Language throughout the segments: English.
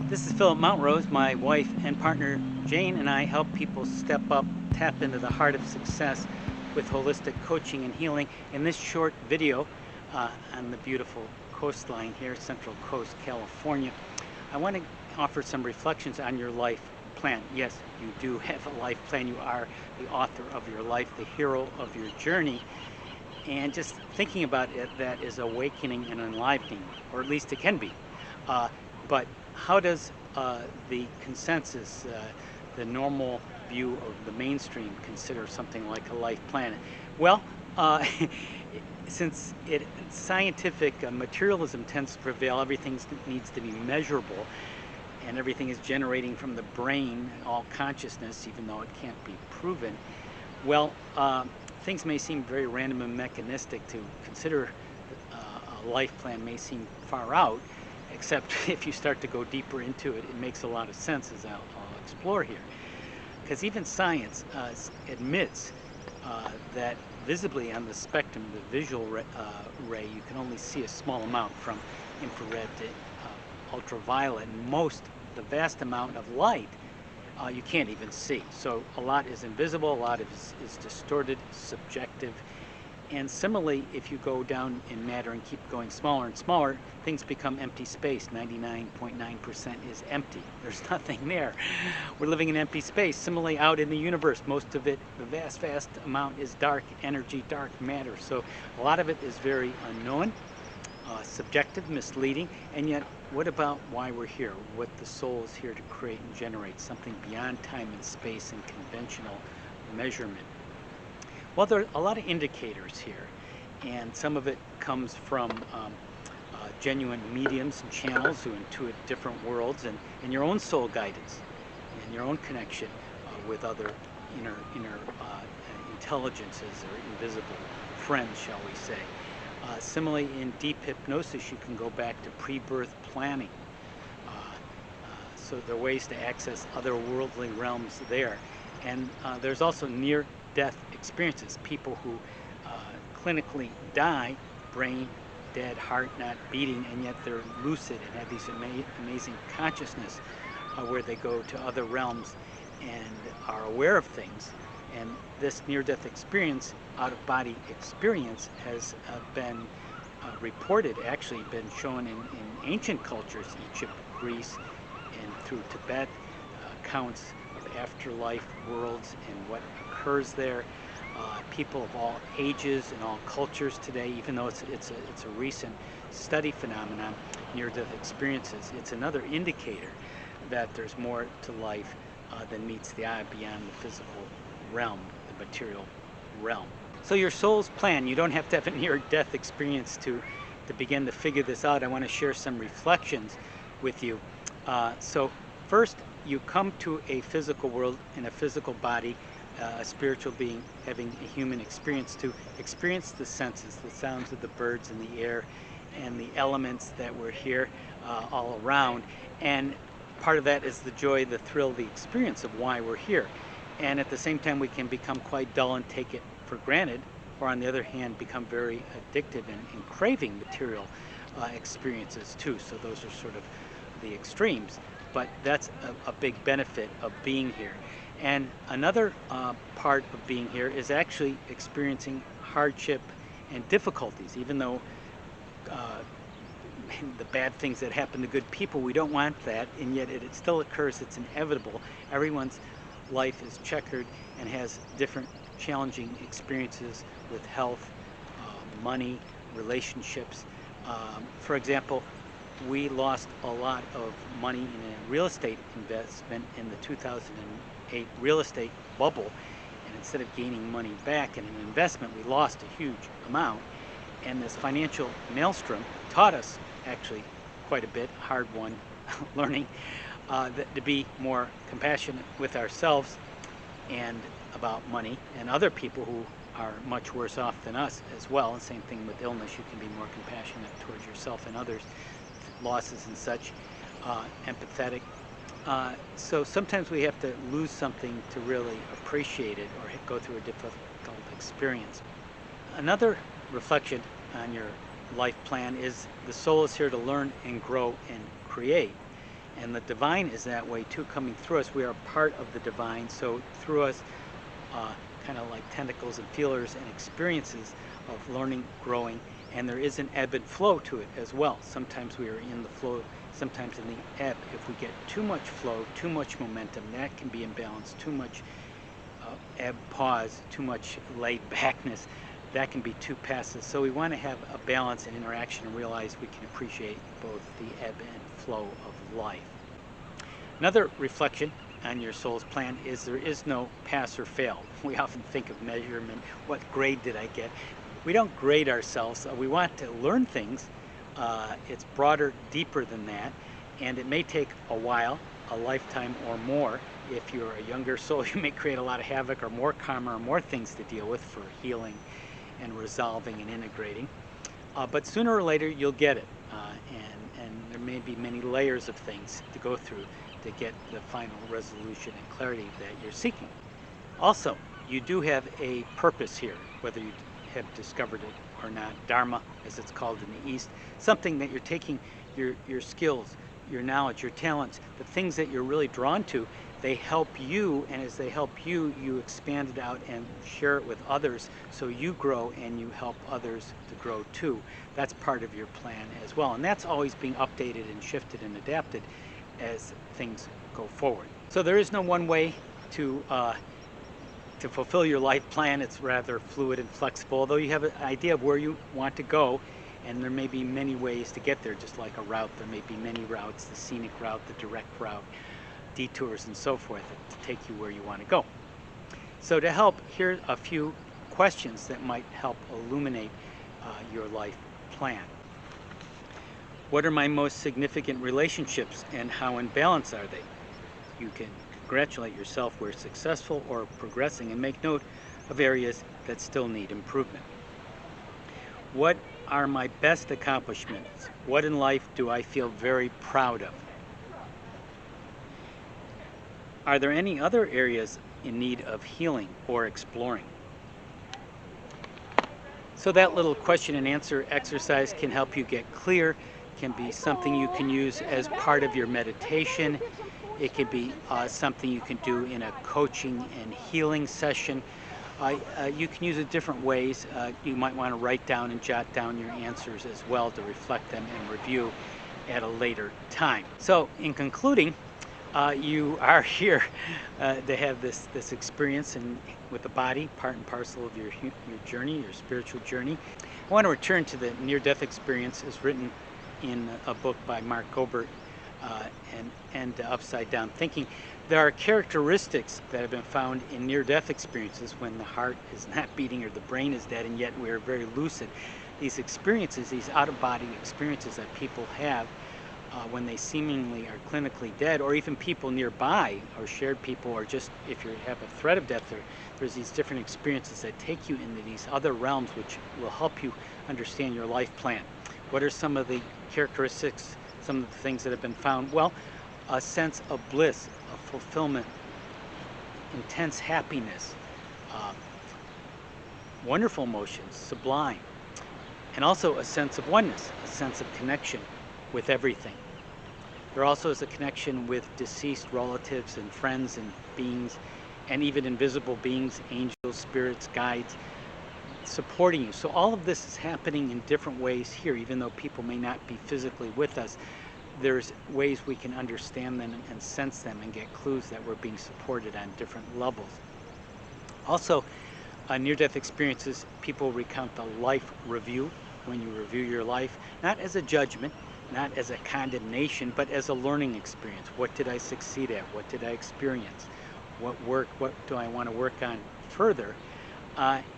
This is Philip Montrose. My wife and partner Jane and I help people step up, tap into the heart of success with holistic coaching and healing. In this short video on the beautiful coastline here, Central Coast, California, I want to offer some reflections on your life plan. Yes, you do have a life plan. You are the author of your life, the hero of your journey. And just thinking about it, that is awakening and enlivening, or at least it can be. But how does the consensus, the normal view of the mainstream, consider something like a life plan? Well, since scientific materialism tends to prevail, everything needs to be measurable, and everything is generating from the brain, all consciousness, even though it can't be proven. Well, things may seem very random and mechanistic. To consider a life plan may seem far out, except if you start to go deeper into it, it makes a lot of sense, as I'll explore here. Because even science admits that visibly on the spectrum, the visual ray, you can only see a small amount, from infrared to ultraviolet, and the vast amount of light you can't even see. So a lot is invisible, a lot is distorted, subjective. And similarly, if you go down in matter and keep going smaller and smaller, things become empty space. 99.9% is empty. There's nothing there. We're living in empty space. Similarly, out in the universe, most of it, the vast amount, is dark energy, dark matter. So a lot of it is very unknown, subjective, misleading. And yet, what about why we're here? What the soul is here to create and generate, something beyond time and space and conventional measurement. Well, there are a lot of indicators here, and some of it comes from genuine mediums and channels who intuit different worlds, and your own soul guidance and your own connection with other inner intelligences or invisible friends, shall we say. Similarly, in deep hypnosis, you can go back to pre-birth planning. So there are ways to access otherworldly realms there. And there's also near-death experiences, people who clinically die, brain dead, heart not beating, and yet they're lucid and have these amazing consciousness where they go to other realms and are aware of things. And this near-death experience, out-of-body experience, has been reported, actually been shown in ancient cultures, Egypt, Greece, and through Tibet, accounts of afterlife worlds and what occurs there. People of all ages and all cultures today, even though it's a recent study phenomenon, near-death experiences, it's another indicator that there's more to life than meets the eye beyond the physical realm, the material realm. So your soul's plan, you don't have to have a near-death experience to begin to figure this out. I want to share some reflections with you. So first, you come to a physical world in a physical body, a spiritual being having a human experience, to experience the senses, the sounds of the birds in the air and the elements that were here all around. And part of that is the joy, the thrill, the experience of why we're here. And at the same time, we can become quite dull and take it for granted, or on the other hand, become very addictive and craving material experiences too. So those are sort of the extremes, but that's a big benefit of being here. And another part of being here is actually experiencing hardship and difficulties, even though the bad things that happen to good people, we don't want that, and yet it still occurs. It's inevitable. Everyone's life is checkered and has different challenging experiences with health, money, relationships. For example, we lost a lot of money in a real estate investment in the 2008 real estate bubble, and instead of gaining money back in an investment, we lost a huge amount. And this financial maelstrom taught us actually quite a bit, hard-won learning, to be more compassionate with ourselves and about money and other people who are much worse off than us as well. And same thing with illness, you can be more compassionate towards yourself and others, losses and such, empathetic. So sometimes we have to lose something to really appreciate it or go through a difficult experience. Another reflection on your life plan is the soul is here to learn and grow and create. And the divine is that way too, coming through us. We are part of the divine, so through us, kind of like tentacles and feelers and experiences of learning, growing, and there is an ebb and flow to it as well. Sometimes we are in the flow, sometimes in the ebb. If we get too much flow, too much momentum, that can be imbalanced. Too much ebb, pause, too much laid backness, that can be too passive. So we want to have a balance and interaction and realize we can appreciate both the ebb and flow of life. Another reflection on your soul's plan is there is no pass or fail. We often think of measurement, what grade did I get? We don't grade ourselves. We want to learn things. It's broader, deeper than that, and it may take a while, a lifetime or more. If you're a younger soul, you may create a lot of havoc or more karma or more things to deal with for healing and resolving and integrating. But sooner or later, you'll get it. And there may be many layers of things to go through to get the final resolution and clarity that you're seeking. Also, you do have a purpose here, whether you have discovered it or not. Dharma, as it's called in the East, something that you're taking your skills, your knowledge, your talents, the things that you're really drawn to, they help you, and as they help you, you expand it out and share it with others, so you grow and you help others to grow too. That's part of your plan as well, and that's always being updated and shifted and adapted as things go forward. So there is no one way to fulfill your life plan. It's rather fluid and flexible, although you have an idea of where you want to go, and there may be many ways to get there. Just like a route, there may be many routes: the scenic route, the direct route, detours and so forth to take you where you want to go. So to help, here are a few questions that might help illuminate your life plan. What are my most significant relationships and how in balance are they? You can congratulate yourself where successful or progressing, and make note of areas that still need improvement. What are my best accomplishments? What in life do I feel very proud of? Are there any other areas in need of healing or exploring? So that little question and answer exercise can help you get clear, can be something you can use as part of your meditation. It can be something you can do in a coaching and healing session. You can use it different ways. You might want to write down and jot down your answers as well to reflect them and review at a later time. So in concluding, you are here to have this experience and with the body, part and parcel of your journey, your spiritual journey. I want to return to the near-death experience as written in a book by Mark Gobert and Upside Down Thinking. There are characteristics that have been found in near-death experiences when the heart is not beating or the brain is dead, and yet we are very lucid. These experiences, these out-of-body experiences that people have when they seemingly are clinically dead, or even people nearby, or shared people, or just if you have a threat of death, there's these different experiences that take you into these other realms which will help you understand your life plan. What are some of the characteristics, some of the things that have been found? Well, a sense of bliss, of fulfillment, intense happiness, wonderful emotions, sublime, and also a sense of oneness, a sense of connection with everything. There also is a connection with deceased relatives and friends and beings, and even invisible beings, angels, spirits, guides, supporting you. So all of this is happening in different ways here, even though people may not be physically with us. There's ways we can understand them and sense them and get clues that we're being supported on different levels. Also, near-death experiences, people recount the life review, when you review your life, not as a judgment, not as a condemnation, but as a learning experience. What did I succeed at? What did I experience? What worked? What do I want to work on further?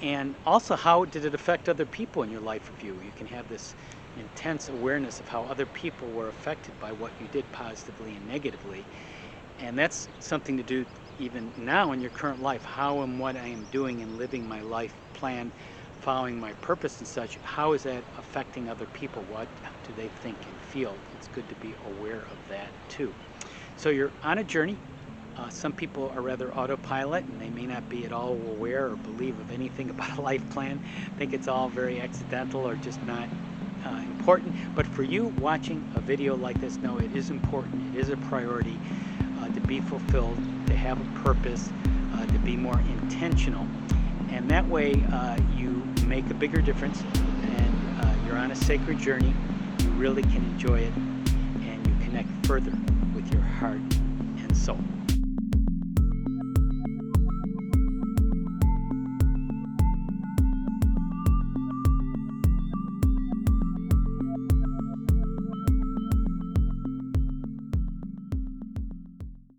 And also, how did it affect other people in your life review? You can have this intense awareness of how other people were affected by what you did positively and negatively. And that's something to do even now in your current life. How and what I am doing and living my life plan, following my purpose and such, how is that affecting other people? What do they think and feel? It's good to be aware of that too. So you're on a journey. Some people are rather autopilot, and they may not be at all aware or believe of anything about a life plan. Think it's all very accidental or just not important. But for you watching a video like this, no, it is important. It is a priority to be fulfilled, to have a purpose, to be more intentional. And that way you make a bigger difference, and you're on a sacred journey. You really can enjoy it, and you connect further with your heart and soul.